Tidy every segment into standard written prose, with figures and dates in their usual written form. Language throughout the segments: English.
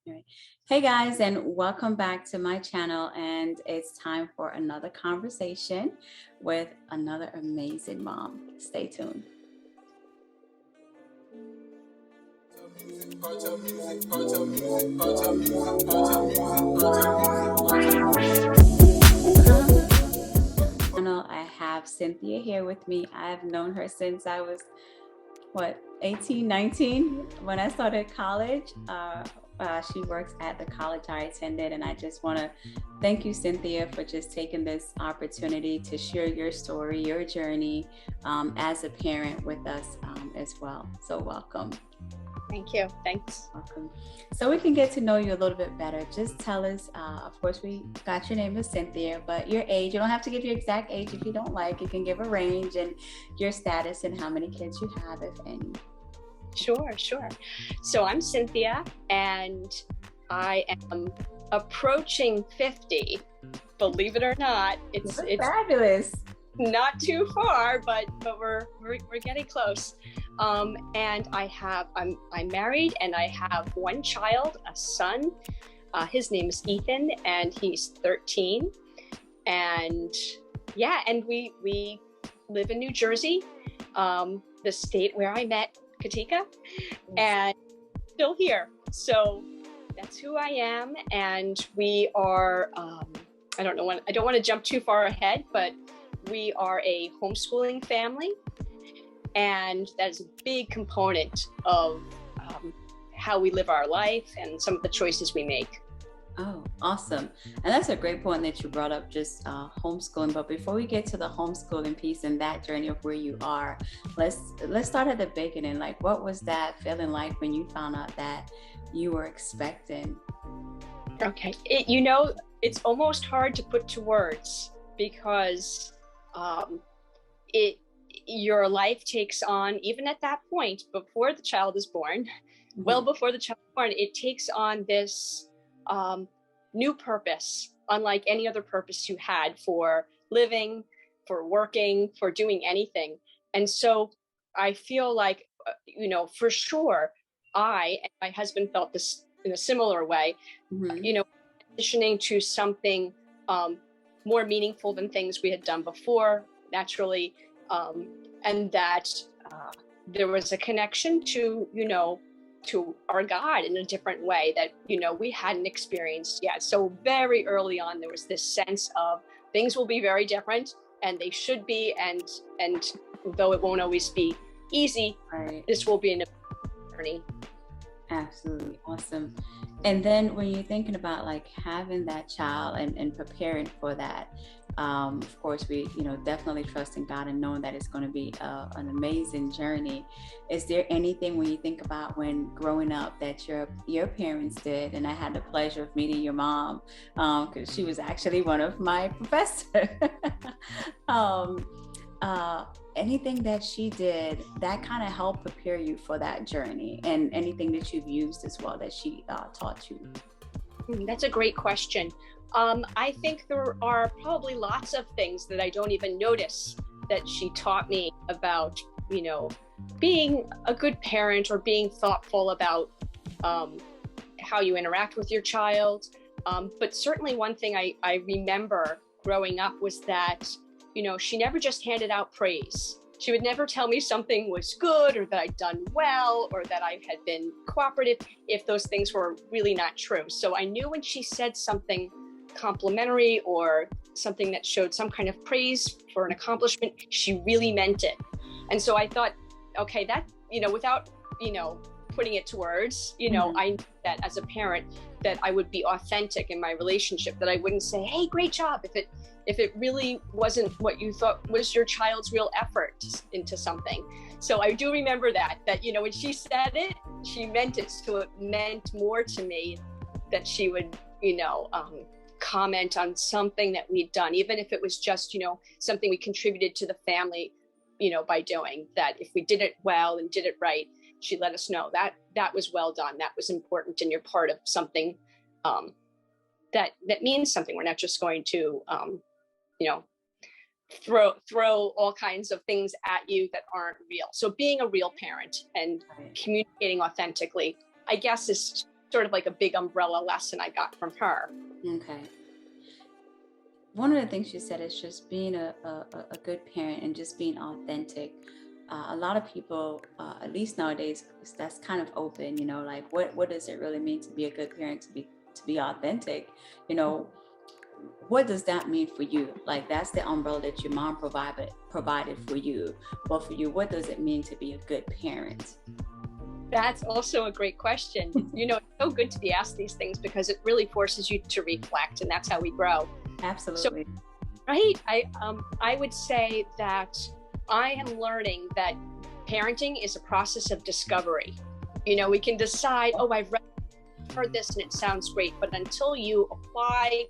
Right. Hey guys, and welcome back to my channel. And it's time for another conversation with another amazing mom. Stay tuned. I have Cynthia here with me. I've known her since I was 18, 19 when I started college. She works at the college I attended, and I just want to thank you, Cynthia, for just taking this opportunity to share your story, your journey as a parent with us as well. So welcome. Thank you. Thanks. Welcome. So we can get to know you a little bit better. Just tell us, of course, we got your name is Cynthia, but your age. You don't have to give your exact age if you don't like. You can give a range and your status and how many kids you have, if any. Sure. So I'm Cynthia, and I am approaching 50. Believe it or not, it's fabulous. Not too far, but we're getting close. And I'm married, and I have one child, a son. His name is Ethan, and he's 13. And yeah, and we live in New Jersey, the state where I met Katika, and still here. So that's who I am, and we are. I don't want to jump too far ahead, but we are a homeschooling family, and that is a big component of how we live our life and some of the choices we make. Oh, awesome. And that's a great point that you brought up, just homeschooling. But before we get to the homeschooling piece and that journey of where you are, let's start at the beginning. Like, what was that feeling like when you found out that you were expecting? Okay. It's almost hard to put to words because your life takes on, even at that point, before the child is born, well before the child is born, it takes on this new purpose, unlike any other purpose you had for living, for working, for doing anything. And so I feel like, for sure, I and my husband felt this in a similar way, transitioning to something more meaningful than things we had done before, naturally, and that there was a connection to our God in a different way that, we hadn't experienced yet. So very early on, there was this sense of things will be very different, and they should be. And though it won't always be easy, right, this will be an journey. Absolutely. Awesome. And then when you're thinking about like having that child and preparing for that, of course, we, definitely trusting God and knowing that it's going to be an amazing journey. Is there anything when you think about when growing up that your parents did? And I had the pleasure of meeting your mom because she was actually one of my professors. Anything that she did that kind of helped prepare you for that journey, and anything that you've used as well that she taught you? That's a great question. I think there are probably lots of things that I don't even notice that she taught me about, being a good parent or being thoughtful about how you interact with your child. But certainly one thing I remember growing up was that, she never just handed out praise. She would never tell me something was good or that I'd done well or that I had been cooperative if those things were really not true. So I knew when she said something complimentary or something that showed some kind of praise for an accomplishment, she really meant it. And so I thought, okay, that, without, putting it to words, I knew that as a parent that I would be authentic in my relationship, that I wouldn't say, hey, great job, if it really wasn't what you thought was your child's real effort into something. So I do remember that when she said it, she meant it. So it meant more to me that she would, comment on something that we'd done, even if it was just, something we contributed to the family, by doing that. If we did it well and did it right, she'd let us know that was well done. That was important, and you're part of something that means something. We're not just going to, throw all kinds of things at you that aren't real. So being a real parent and communicating authentically, I guess, is sort of like a big umbrella lesson I got from her. Okay. One of the things you said is just being a good parent and just being authentic. A lot of people, at least nowadays, that's kind of open, like what does it really mean to be a good parent, to be authentic? What does that mean for you? Like, that's the umbrella that your mom provided for you. But for you, what does it mean to be a good parent? That's also a great question. It's so good to be asked these things because it really forces you to reflect, and that's how we grow. Absolutely. So, right. I would say that I am learning that parenting is a process of discovery. We can decide, oh, I've heard this and it sounds great, but until you apply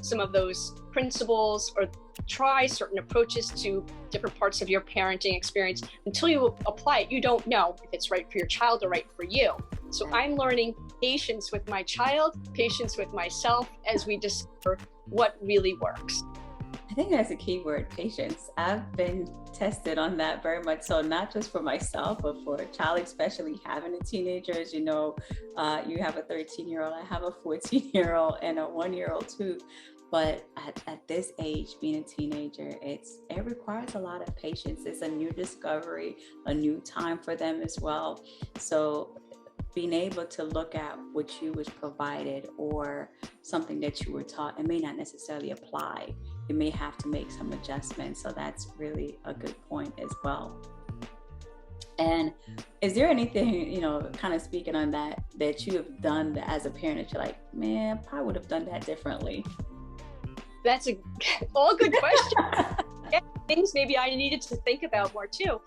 some of those principles or try certain approaches to different parts of your parenting experience, until you apply it, you don't know if it's right for your child or right for you. So I'm learning patience with my child, patience with myself as we discover what really works. I think that's a key word, patience. I've been tested on that very much so, not just for myself, but for a child, especially having a teenager. As you know, you have a 13-year-old, I have a 14-year-old and a 1-year-old too. But at this age, being a teenager, it requires a lot of patience. It's a new discovery, a new time for them as well. So being able to look at what you was provided or something that you were taught and may not necessarily apply. You may have to make some adjustments. So that's really a good point as well. And is there anything, kind of speaking on that you have done as a parent that you're like, man, I probably would have done that differently? That's all good question. Things maybe I needed to think about more too.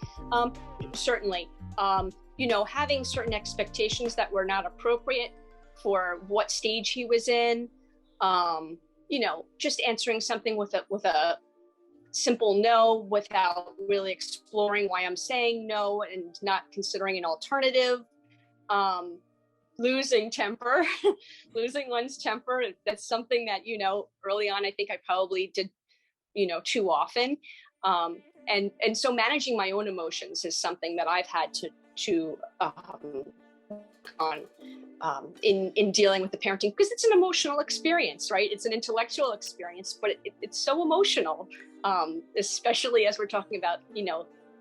Certainly, having certain expectations that were not appropriate for what stage he was in. Just answering something with a simple no without really exploring why I'm saying no and not considering an alternative. Losing one's temper. That's something that, early on, I think I probably did, too often. And so managing my own emotions is something that I've had to in dealing with the parenting, because it's an emotional experience, right? It's an intellectual experience, but it's so emotional, especially as we're talking about,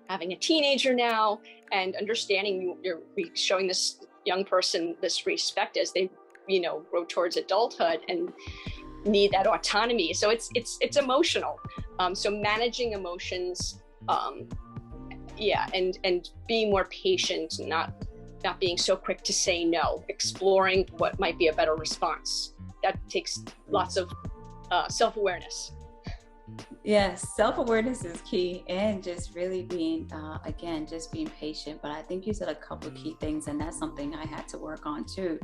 having a teenager now and understanding you're showing this young person this respect as they, grow towards adulthood and need that autonomy. So it's emotional. So managing emotions, and being more patient, not being so quick to say no, exploring what might be a better response. That takes lots of self-awareness. Yes, self-awareness is key, and just really being, just being patient. But I think you said a couple of key things, and that's something I had to work on too.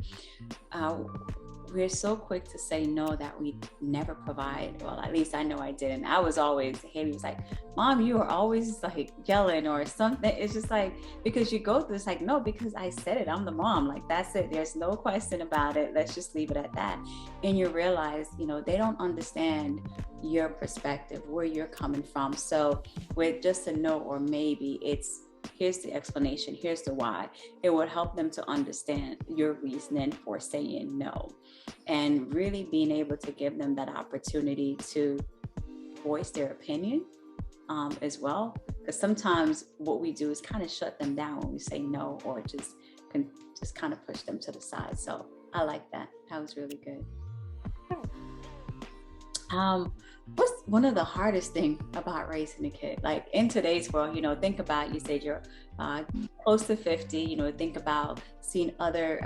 We're so quick to say no that we never provide. Well, at least I know I didn't. I was always, Haley was like, Mom, you are always like yelling or something. It's just like, because you go through, it's like, no, because I said it, I'm the mom. Like, that's it. There's no question about it. Let's just leave it at that. And you realize, they don't understand your perspective, where you're coming from. So with just a no or maybe, here's the explanation, here's the why. It would help them to understand your reasoning for saying no, and really being able to give them that opportunity to voice their opinion as well. Because sometimes what we do is kind of shut them down when we say no, or just kind of push them to the side. So I like that. That was really good. What's one of the hardest things about raising a kid? Like in today's world, think about, you said you're close to 50, think about seeing other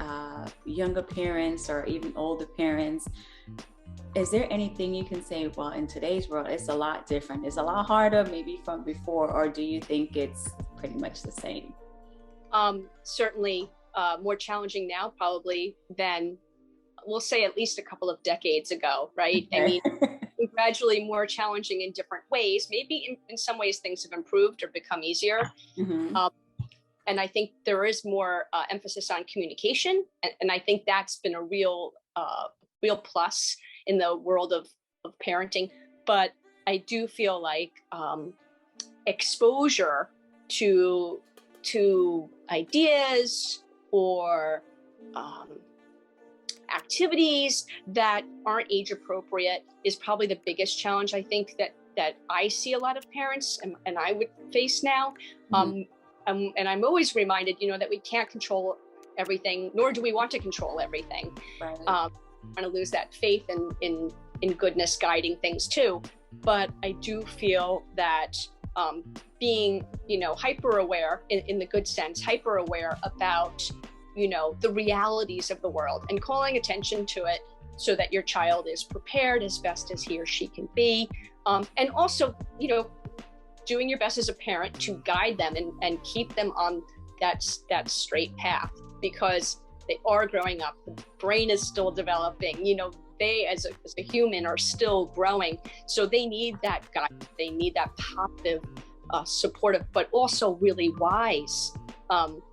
younger parents or even older parents. Is there anything you can say, well, in today's world, it's a lot different, it's a lot harder maybe from before, or do you think it's pretty much the same? Certainly more challenging now probably than, we'll say, at least a couple of decades ago, right? Okay. I mean, gradually more challenging in different ways. Maybe in some ways things have improved or become easier. Mm-hmm. And I think there is more emphasis on communication. And I think that's been a real plus in the world of parenting. But I do feel like exposure to ideas or activities that aren't age appropriate is probably the biggest challenge I think that I see a lot of parents and I would face now. And I'm always reminded, that we can't control everything, nor do we want to control everything. Right. I want to lose that faith in goodness guiding things too. But I do feel that being, hyper aware in the good sense, hyper aware about, the realities of the world and calling attention to it so that your child is prepared as best as he or she can be. And also, doing your best as a parent to guide them and keep them on that straight path, because they are growing up. The brain is still developing. They as a human are still growing. So they need that guidance. They need that positive, supportive, but also really wise,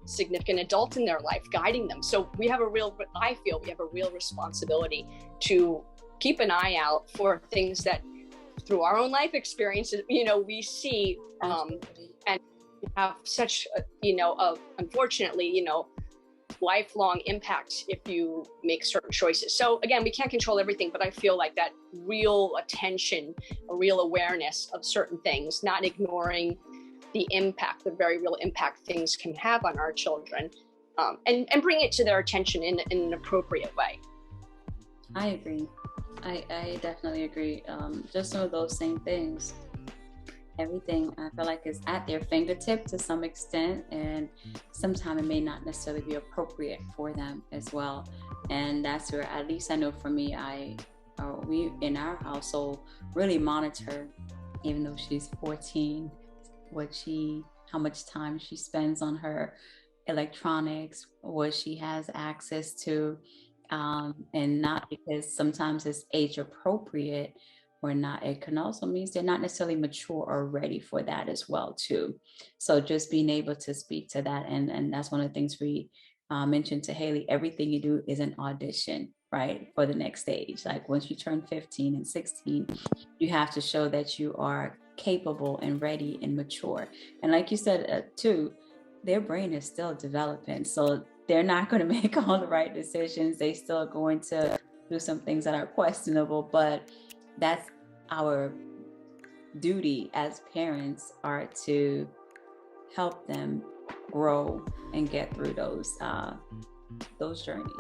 significant adult in their life guiding them. So I feel we have a real responsibility to keep an eye out for things that through our own life experiences, we see, and have such, unfortunately, lifelong impact if you make certain choices. So again, we can't control everything, but I feel like that real attention, a real awareness of certain things, not ignoring the impact, the very real impact things can have on our children, and bring it to their attention in an appropriate way. I agree. I definitely agree. Just some of those same things. Everything I feel like is at their fingertip to some extent, and sometimes it may not necessarily be appropriate for them as well. And that's where, at least I know for me, we in our household really monitor, even though she's 14, how much time she spends on her electronics, what she has access to. And not because sometimes it's age appropriate or not, it can also mean they're not necessarily mature or ready for that as well too. So just being able to speak to that, and that's one of the things we mentioned to Haley. Everything you do is an audition, right, for the next stage. Like once you turn 15 and 16, you have to show that you are capable and ready and mature. And like you said too, their brain is still developing, so they're not going to make all the right decisions. They still are going to do some things that are questionable, but that's our duty as parents, are to help them grow and get through those journeys.